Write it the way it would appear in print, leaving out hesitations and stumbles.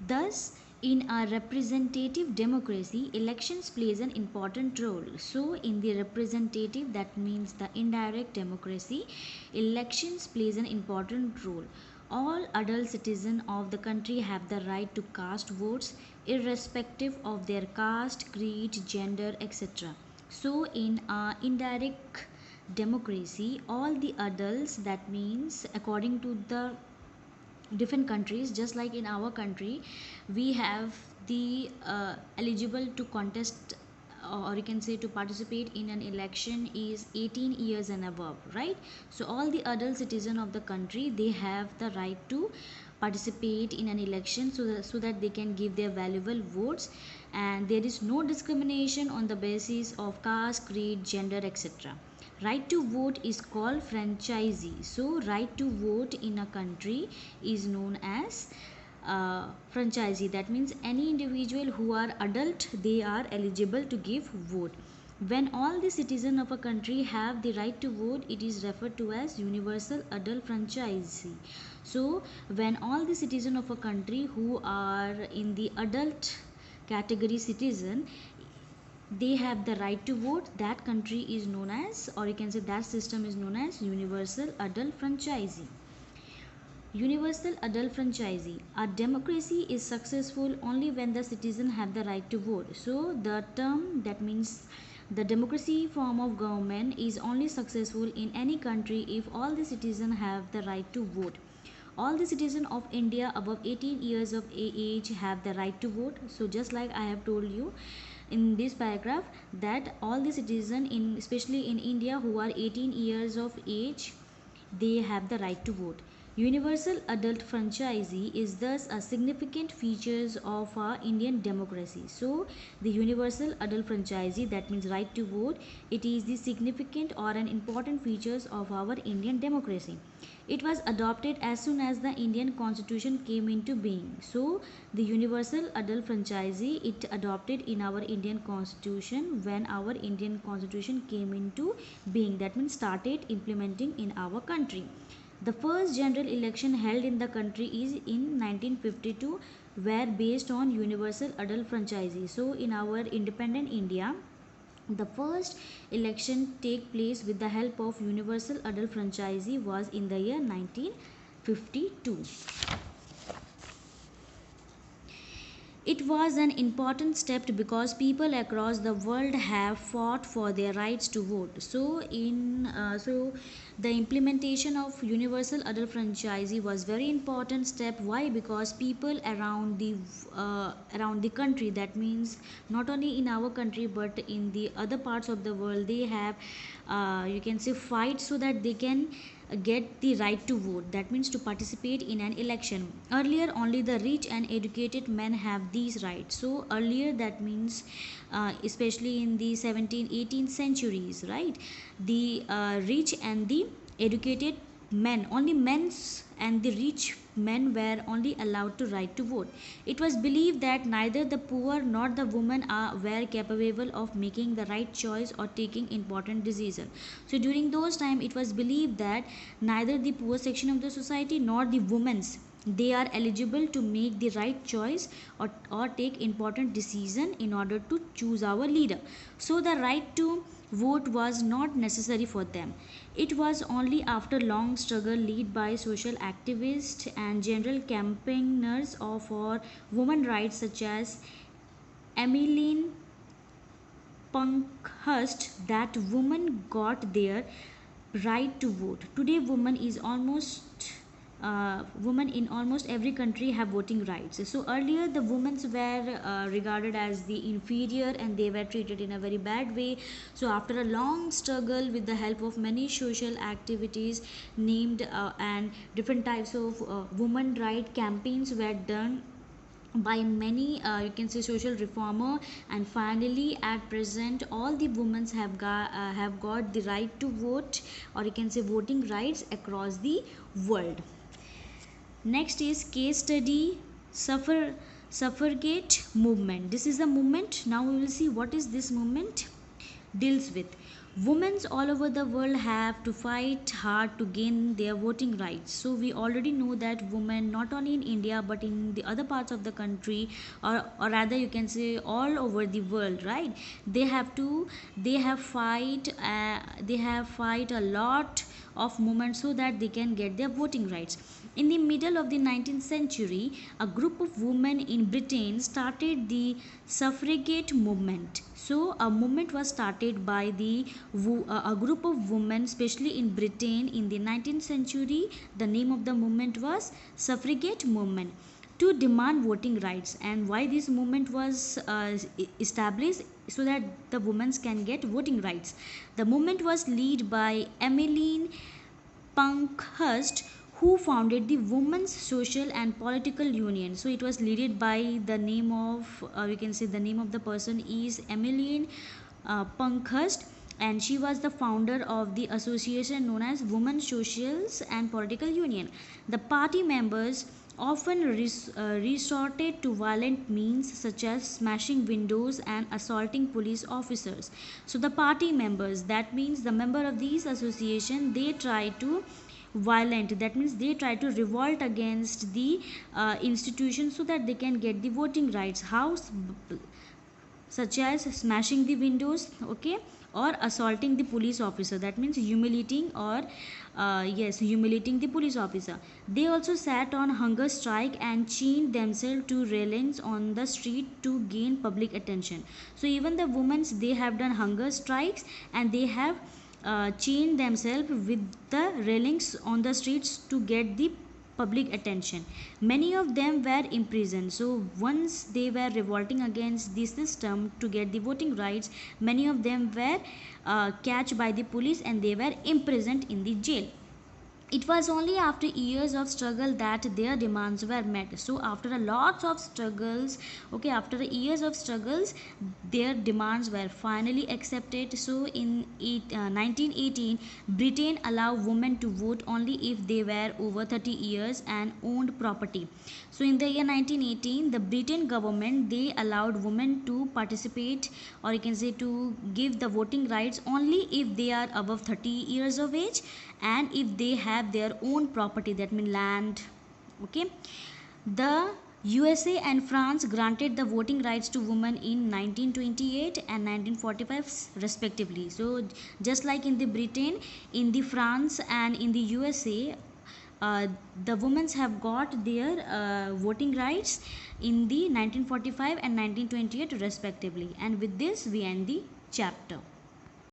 Thus, in a representative democracy, elections plays an important role. So, in the representative, that means the indirect democracy, elections plays an important role. All adult citizens of the country have the right to cast votes, irrespective of their caste, creed, gender, etc. So, in a indirect democracy, all the adults, that means according to the different countries, just like in our country we have the eligible to contest, or you can say to participate in an election is 18 years and above, right? So all the adult citizen of the country, they have the right to participate in an election, so that they can give their valuable votes, and there is no discrimination on the basis of caste, creed, gender, etc. Right to vote is called franchisee. So right to vote in a country is known as franchisee. That means any individual who are adult, they are eligible to give vote. When all the citizens of a country have the right to vote, it is referred to as universal adult franchisee. So when all the citizens of a country who are in the adult category citizen, they have the right to vote, that country is known as, or you can say that system is known as universal adult franchisee. Universal adult franchisee. A democracy is successful only when the citizens have the right to vote. So the term, that means the democracy form of government is only successful in any country if all the citizens have the right to vote. All the citizens of India above 18 years of age have the right to vote. So just like I have told you in this paragraph, that all the citizens in, especially in India, who are 18 years of age, they have the right to vote. Universal adult franchisee is thus a significant features of our Indian democracy. So the universal adult franchisee, that means right to vote, it is the significant or an important features of our Indian democracy. It was adopted as soon as the Indian constitution came into being. So the universal adult franchisee, it adopted in our Indian constitution when our Indian constitution came into being, that means started implementing in our country. The first general election held in the country is in 1952, were based on universal adult franchisee. So in our independent India, the first election take place with the help of universal adult franchisee was in the year 1952. It was an important step because people across the world have fought for their rights to vote. So the implementation of universal adult franchisee was very important step. Why? Because people around the country, that means not only in our country but in the other parts of the world, they have you can say fight so that they can get the right to vote, that means to participate in an election. Earlier only the rich and educated men have these rights. So earlier, that means especially in the 17th 18th centuries, right, the rich and the educated men, only men's and the rich men were only allowed to right to vote. It was believed that neither the poor nor the women were capable of making the right choice or taking important decisions. So during those time, it was believed that neither the poor section of the society nor the women's, they are eligible to make the right choice, or take important decision in order to choose our leader. So the right to vote was not necessary for them. It was only after long struggle led by social activists and general campaigners for women rights such as Emmeline Pankhurst that women got their right to vote. Today, women in almost every country have voting rights. So earlier, the women were regarded as the inferior and they were treated in a very bad way. So after a long struggle with the help of many social activities named and different types of women right campaigns were done by many you can say social reformer, and finally at present all the women have got the right to vote, or you can say voting rights across the world. Next is case study suffragette movement. This is the movement. Now we will see what is this movement deals with. Women all over the world have to fight hard to gain their voting rights. So we already know that women, not only in India but in the other parts of the country, or rather you can say all over the world, right? They have to, they have fight a lot of movements so that they can get their voting rights. In the middle of the 19th century, a group of women in Britain started the suffragette movement. So, a movement was started by a group of women, especially in Britain in the 19th century. The name of the movement was suffragette movement, to demand voting rights. And why this movement was established? So that the women can get voting rights. The movement was led by Emmeline Pankhurst, who founded the Women's Social and Political Union. So it was led by the name of, we can say the name of the person is Emmeline Pankhurst, and she was the founder of the association known as Women's Social and Political Union. The party members often resorted to violent means such as smashing windows and assaulting police officers. So the party members, that means the member of these association, they try to violent, that means they try to revolt against the institution so that they can get the voting rights. How? Such as smashing the windows, okay, or assaulting the police officer, that means humiliating, or yes, humiliating the police officer. They also sat on hunger strike and chained themselves to railings on the street to gain public attention. So even the women, they have done hunger strikes, and they have chained themselves with the railings on the streets to get the public attention. Many of them were imprisoned. So once they were revolting against the system to get the voting rights, many of them were catched by the police and they were imprisoned in the jail. It was only after years of struggle that their demands were met. So after a lots of struggles, okay, after years of struggles, their demands were finally accepted. So in 1918, Britain allowed women to vote only if they were over 30 years and owned property. So in the year 1918, the Britain government, they allowed women to participate, or you can say to give the voting rights only if they are above 30 years of age and if they have their own property, that means land, okay. The USA and France granted the voting rights to women in 1928 and 1945 respectively. So just like in the Britain, in the France and in the USA, the women have got their voting rights in the 1945 and 1928 respectively. And with this we end the chapter.